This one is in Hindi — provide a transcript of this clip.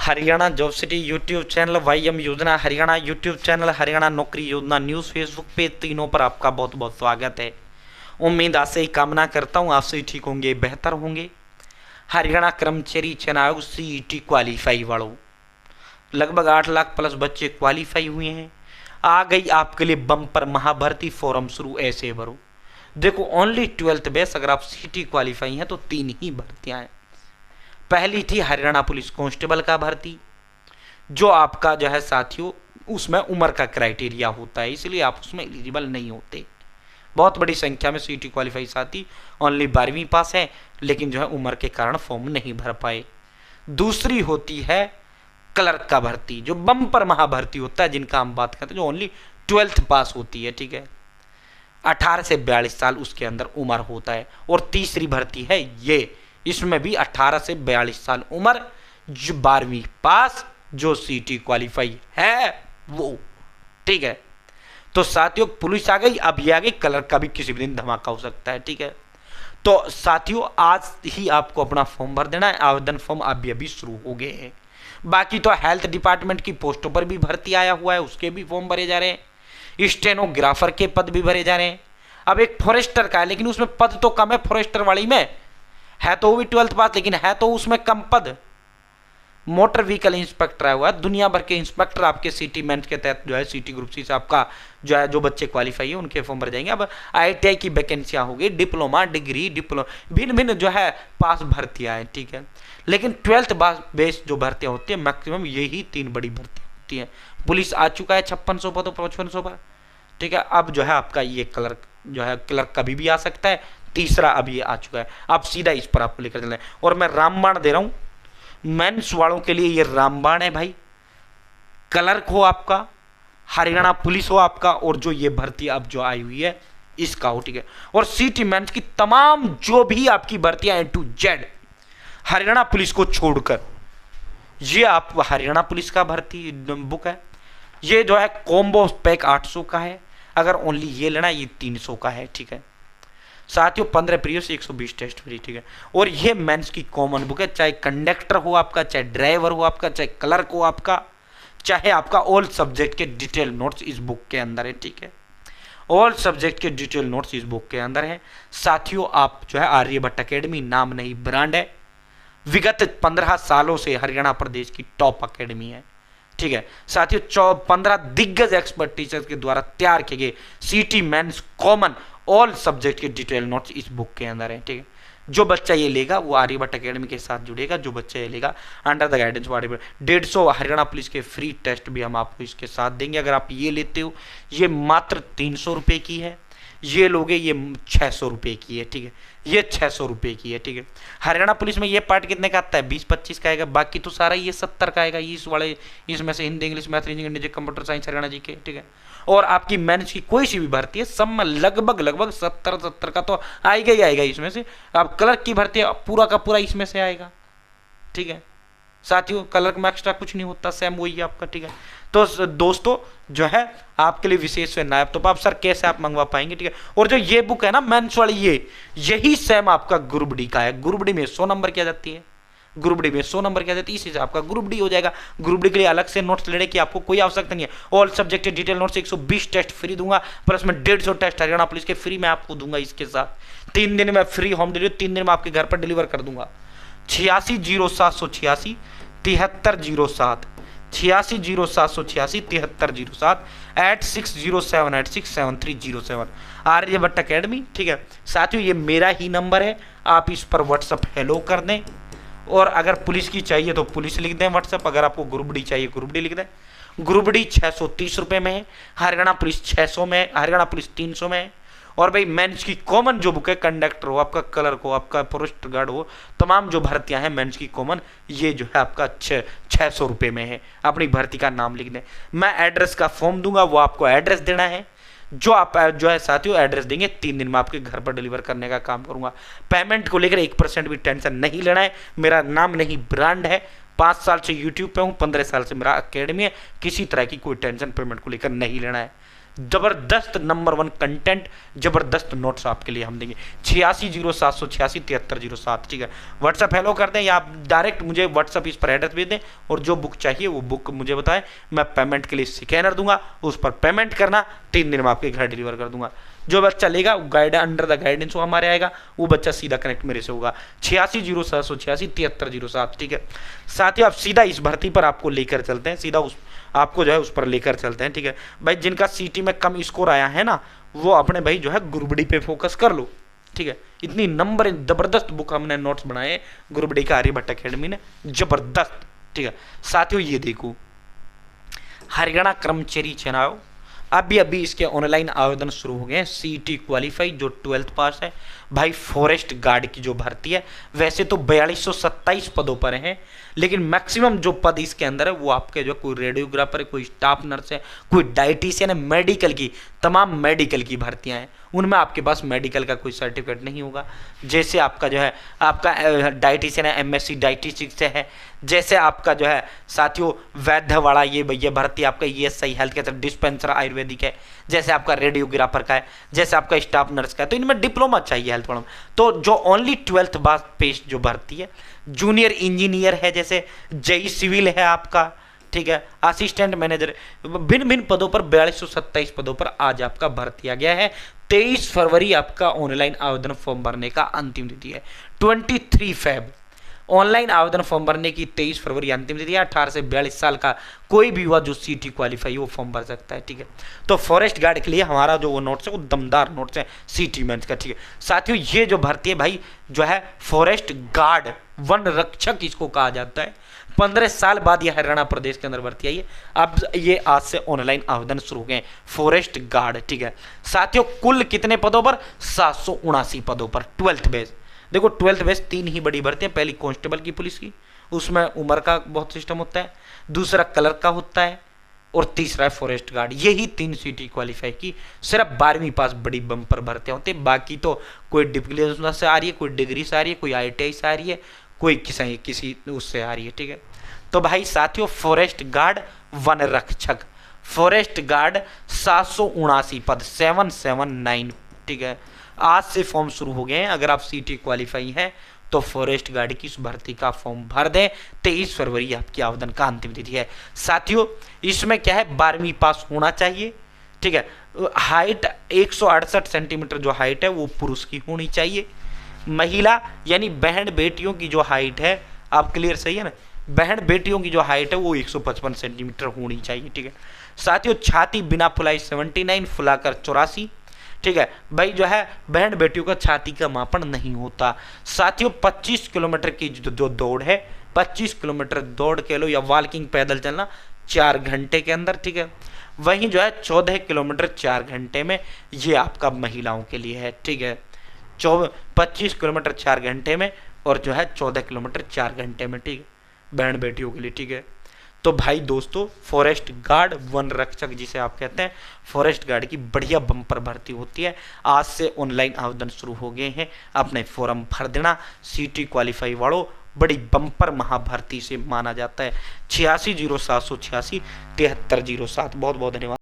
Haryana job city YouTube channel, YM योजना हरियाणा यूट्यूब चैनल, हरियाणा नौकरी योजना न्यूज़ फेसबुक पे, तीनों पर आपका बहुत बहुत स्वागत है। उम्मीद आपसे ही कामना करता हूँ, आपसे ठीक होंगे, बेहतर होंगे। हरियाणा कर्मचारी चयन आयोग सीईटी क्वालिफाई वालों, लगभग 8 लाख प्लस बच्चे क्वालिफाई हुए हैं। आ गई आपके लिए बम्पर महाभर्ती, फॉर्म शुरू ऐसे भरो। देखो ओनली 12th बेस, अगर आप सीटी क्वालिफाई हैं तो 3 ही भर्तियां हैं। पहली थी हरियाणा पुलिस कांस्टेबल का भर्ती, जो आपका जो है साथियों उसमें उम्र का क्राइटेरिया होता है, इसलिए आप उसमें एलिजिबल नहीं होते। बहुत बड़ी संख्या में सीटी क्वालिफाई साथी ओनली 12वीं पास है, लेकिन जो है उम्र के कारण फॉर्म नहीं भर पाए। दूसरी होती है क्लर्क का भर्ती, जो बम्पर महाभर्ती होता है, जिनका हम बात करते हैं, जो ओनली 12th पास होती है, ठीक है। 18 से 42 साल उसके अंदर उम्र होता है। और तीसरी भर्ती है ये, इसमें भी 18 से 42 साल उम्र, जो 12वीं पास, जो सीटी क्वालिफाई है वो, ठीक है। तो साथियों पुलिस आ गई, अब ये आ गई क्लर्क का भी किसी भी दिन धमाका हो सकता है, ठीक है। तो साथियों आज ही आपको अपना फॉर्म भर देना है, आवेदन फॉर्म अभी शुरू हो गए हैं। बाकी तो हेल्थ डिपार्टमेंट की पोस्टों पर भी भर्ती आया हुआ है, उसके भी फॉर्म भरे जा रहे हैं। स्टेनोग्राफर के पद भी भरे जा रहे हैं। अब एक फॉरेस्टर का है, लेकिन उसमें पद तो कम है, फॉरेस्टर वाली में है तो वो भी 12th पास, लेकिन है तो उसमें कम पद। मोटर व्हीकल इंस्पेक्टर हुआ है, दुनिया भर के इंस्पेक्टर आपके सिटी मेंस के तहत जो है सिटी ग्रुप सी से आपका जो है, जो बच्चे क्वालिफाई है उनके फॉर्म भर जाएंगे। अब आईटीआई की वैकेंसियां होगी, डिप्लोमा, डिग्री, भिन्न भिन्न जो है पास भर्तियां हैं, ठीक है। लेकिन 12th बेस जो भर्तियां होती है मैक्सिमम यही 3 बड़ी भर्तियां होती हैं। पुलिस आ चुका है 5600 पर, तो 5500 पर, ठीक है। अब जो है आपका ये क्लर्क जो है, क्लर्क कभी भी आ सकता है, तीसरा अभी आ चुका है। अब सीधा इस पर आपको लेकर चलना है, और मैं रामबाण दे रहा हूं मेंस वालों के लिए, ये रामबाण है भाई। क्लर्क हो आपका, हरियाणा पुलिस हो आपका, और जो ये भर्ती अब जो आई हुई है इसका हो, ठीक है। और सिटी मेंस की तमाम जो भी आपकी भर्तियां हैं A to Z Haryana police को छोड़कर, ये आप हरियाणा पुलिस का भर्ती बुक है। ये जो है कॉम्बो पैक 800 का है, अगर ओनली ये लेना ये 300 का है, ठीक है। साथियों 15 प्रीवियस 120 टेस्ट फ्री, ठीक है। और ये मेंस की कॉमन बुक है, चाहे कंडक्टर हो आपका, चाहे ड्राइवर हो आपका, चाहे क्लर्क हो आपका, चाहे आपका ऑल सब्जेक्ट के डिटेल नोट्स इस बुक के अंदर है, ठीक है। ऑल सब्जेक्ट के डिटेल नोट्स इस बुक के अंदर है। साथियों आप जो है आर्यभट्ट अकेडमी नाम नहीं ब्रांड है, विगत 15 सालों से हरियाणा प्रदेश की टॉप अकेडमी है, ठीक है। साथियों 15 दिग्गज एक्सपर्ट टीचर्स के द्वारा तैयार किए गए CET mains common all subject के डिटेल नोट्स इस बुक के अंदर है, ठीक है। जो बच्चा ये लेगा वो आर्यभट्ट अकेडमी के साथ जुड़ेगा, जो बच्चा ये लेगा under the guidance of Aryabhatta. 150 Haryana police के फ्री टेस्ट भी हम आपको इसके साथ देंगे। अगर आप ये लेते हो, ये मात्र 300 रुपये की है, ये लोगे ये 600 रुपये की है, ठीक है। ये 600 रुपये की है, ठीक है। हरियाणा पुलिस में ये पार्ट कितने का आता है? 20-25 का आएगा, बाकी तो सारा ये 70 का आएगा। इस वाले इसमें से Hindi, English, math, reasoning, computer science, Haryana G K, ठीक है। और आपकी मेंस की कोई सी भी भर्ती है, सब में लगभग 70 का तो आएगा ही आएगा इसमें से। आप क्लर्क की भर्ती पूरा का पूरा इसमें से आएगा, ठीक है। साथियों क्लर्क में एक्स्ट्रा कुछ नहीं होता, सेम वही है आपका, ठीक है। तो दोस्तों जो है आपके लिए विशेष नायब तो आप सर कैसे आप मंगवा पाएंगे, ठीक है। और जो ये बुक है ना मेंस वाली, यही सेम आपका ग्रुप डी का है। ग्रुप डी में 100 नंबर की आ जाती है, ग्रुप डी में 100 नंबर की आ जाती है, इसी से आपका ग्रुप डी हो जाएगा। ग्रुप डी के लिए अलग से नोट्स लेने की आपको कोई आवश्यकता नहीं है। All subject detail notes 120 test free दूंगा, प्लस में 150 टेस्ट हरियाणा पुलिस के फ्री में आपको दूंगा इसके साथ। 3 दिन में फ्री होम डिलीवरी, 3 दिन में आपके घर पर डिलीवर कर दूंगा। 860786 7307 860786 7307 8607867307 आर्यभट्ट अकेडमी, ठीक है। साथियों ये मेरा ही नंबर है, आप इस पर व्हाट्सअप हेलो कर दें। और अगर पुलिस की चाहिए तो पुलिस लिख दें व्हाट्सअप, अगर आपको ग्रुप डी चाहिए ग्रुप डी लिख दें। ग्रुप डी 630 रुपये में है, हरियाणा पुलिस 600 में है, हरियाणा पुलिस 300 में है। और भाई मेंस की कॉमन जो बुक है, कंडक्टर हो आपका, क्लर्क हो आपका, फॉरेस्ट गार्ड हो, तमाम जो भर्तियां हैं मेंस की कॉमन, ये जो है आपका 600 रुपये में है। अपनी भर्ती का नाम लिख दें। मैं एड्रेस का फॉर्म दूंगा, वो आपको एड्रेस देना है। जो आप जो है साथियों एड्रेस देंगे, 3 दिन में आपके घर पर डिलीवर करने का काम करूंगा। पेमेंट को लेकर 1% भी टेंशन नहीं लेना है। मेरा नाम नहीं ब्रांड है, 5 साल से यूट्यूब पे हूँ, 15 साल से मेरा अकेडमी है। किसी तरह की कोई टेंशन पेमेंट को लेकर नहीं लेना है। जबरदस्त नंबर 1 कंटेंट, जबरदस्त नोट्स आपके लिए हम देंगे। 860786 ठीक है। व्हाट्सअप हेलो कर दें या आप डायरेक्ट मुझे व्हाट्सअप इस पर एड्रेस भेज दें और जो बुक चाहिए वो बुक मुझे बताएं, मैं पेमेंट के लिए स्कैनर दूंगा, उस पर पेमेंट करना, 3 दिन में आपके घर डिलीवर कर दूंगा। जो बच्चा लेगा गाइड अंडर द गाइडेंस वो हमारे आएगा, वो बच्चा सीधा कनेक्ट मेरे से होगा। 860786 ठीक है। साथ ही आप सीधा इस भर्ती पर आपको लेकर चलते हैं, सीधा उस आपको जो है उस पर लेकर चलते हैं, ठीक है भाई। जिनका सीटी में कम स्कोर आया है ना, वो अपने भाई जो है गुरुबड़ी पे फोकस कर लो, ठीक है। इतनी नंबर जबरदस्त बुक हमने नोट्स बनाए गुरुबड़ी का आर्यभट्ट अकेडमी ने, जबरदस्त, ठीक है। साथियों ये देखो, हरियाणा कर्मचारी चुनाव अभी इसके ऑनलाइन आवेदन शुरू हो गए हैं। सीईटी क्वालिफाई जो 12th पास है भाई, फॉरेस्ट गार्ड की जो भर्ती है, वैसे तो 4227 पदों पर हैं, लेकिन मैक्सिमम जो पद इसके अंदर है वो आपके जो कोई रेडियोग्राफर है, कोई स्टाफ नर्स है, कोई डाइटिशियन है, मेडिकल की तमाम मेडिकल की भर्तियां हैं। उनमें आपके पास मेडिकल का कोई सर्टिफिकेट नहीं होगा। जैसे आपका जो है आपका डाइटिशियन है, एमएससी डाइटिशिक्स से है, जैसे आपका जो है साथियों वैद्य वाला ये भर्ती आपका ESI health care dispenser Ayurvedic है, जैसे आपका रेडियोग्राफर का है, जैसे आपका स्टाफ नर्स का है, तो इनमें डिप्लोमा चाहिए हेल्थ वालों में। तो जो ओनली 12th पास पेश जो भर्ती है, जूनियर इंजीनियर है, जैसे जेई सिविल है आपका, ठीक है, असिस्टेंट मैनेजर, भिन्न भिन्न पदों पर 4227 पदों पर आज आपका भर दिया गया है। 23 फरवरी आपका ऑनलाइन आवेदन फॉर्म भरने का अंतिम तिथि है। 23 फेब ऑनलाइन आवेदन फॉर्म भरने की 23 फरवरी अंतिम तिथि है। 18 से 42 साल का कोई भी हुआ जो सीटी क्वालिफाई वो फॉर्म भर सकता है, ठीक है। तो फॉरेस्ट गार्ड के लिए हमारा जो वो नोट्स है वो दमदार नोट्स है सीटी मेंस का, ठीक है। साथियों ये जो भर्ती है भाई जो है फॉरेस्ट गार्ड, वन रक्षक इसको कहा जाता है। 15 साल बाद ये हरियाणा प्रदेश के अंदर भर्ती आई है। अब ये आज से ऑनलाइन आवेदन शुरू हो गए फॉरेस्ट गार्ड, ठीक है। साथियों कुल कितने पदों पर? 779 पदों पर 12th बेस। देखो 12th बेस 3 ही बड़ी भर्ती है। पहली कांस्टेबल की पुलिस की, उसमें उम्र का बहुत सिस्टम होता है, दूसरा कलर का होता है और तीसरा है फॉरेस्ट गार्ड। यही 3 सीटी क्वालिफाई की सिर्फ 12वीं पास बड़ी बम्पर भर्तियां होती है। बाकी तो कोई डिप्लोमा से आ रही है, कोई डिग्री से आ रही है, कोई ITI से आ रही है, कोई किसी उससे आ रही है, ठीक है। तो भाई साथियों फॉरेस्ट गार्ड वन रक्षक, फॉरेस्ट गार्ड 779 पद 779, ठीक है। आज से फॉर्म शुरू हो गए हैं। अगर आप सीटी क्वालिफाई हैं तो फॉरेस्ट गार्ड की इस भर्ती का फॉर्म भर दें। 23 फरवरी आपकी आवेदन का अंतिम तिथि है। साथियों इसमें क्या है, 12वीं पास होना चाहिए, ठीक है। हाइट 168 सेंटीमीटर जो हाइट है वो पुरुष की होनी चाहिए। महिला यानी बहन बेटियों की जो हाइट है, आप क्लियर सही है ना, बहन बेटियों की जो हाइट है वो 155 सेंटीमीटर होनी चाहिए, ठीक है। साथियों छाती बिना फुलाई 79, फुलाकर 84, ठीक है भाई जो है बहन बेटियों का छाती का मापन नहीं होता। साथियों 25 किलोमीटर की जो दौड़ है, 25 किलोमीटर दौड़ के लो या वॉकिंग पैदल चलना 4 घंटे के अंदर, ठीक है। वहीं जो है 14 किलोमीटर 4 घंटे में ये आपका महिलाओं के लिए है, ठीक है। 25 किलोमीटर 4 घंटे में और जो है 14 किलोमीटर 4 घंटे में, ठीक है, बहन बेटियों के लिए, ठीक है। तो भाई दोस्तों फॉरेस्ट गार्ड वन रक्षक जिसे आप कहते हैं, फॉरेस्ट गार्ड की बढ़िया बम्पर भर्ती होती है। आज से ऑनलाइन आवेदन शुरू हो गए हैं, अपने फॉर्म भर देना। सीटी क्वालिफाई वालों बड़ी बम्पर महाभर्ती से माना जाता है। 860786 7307। बहुत बहुत धन्यवाद।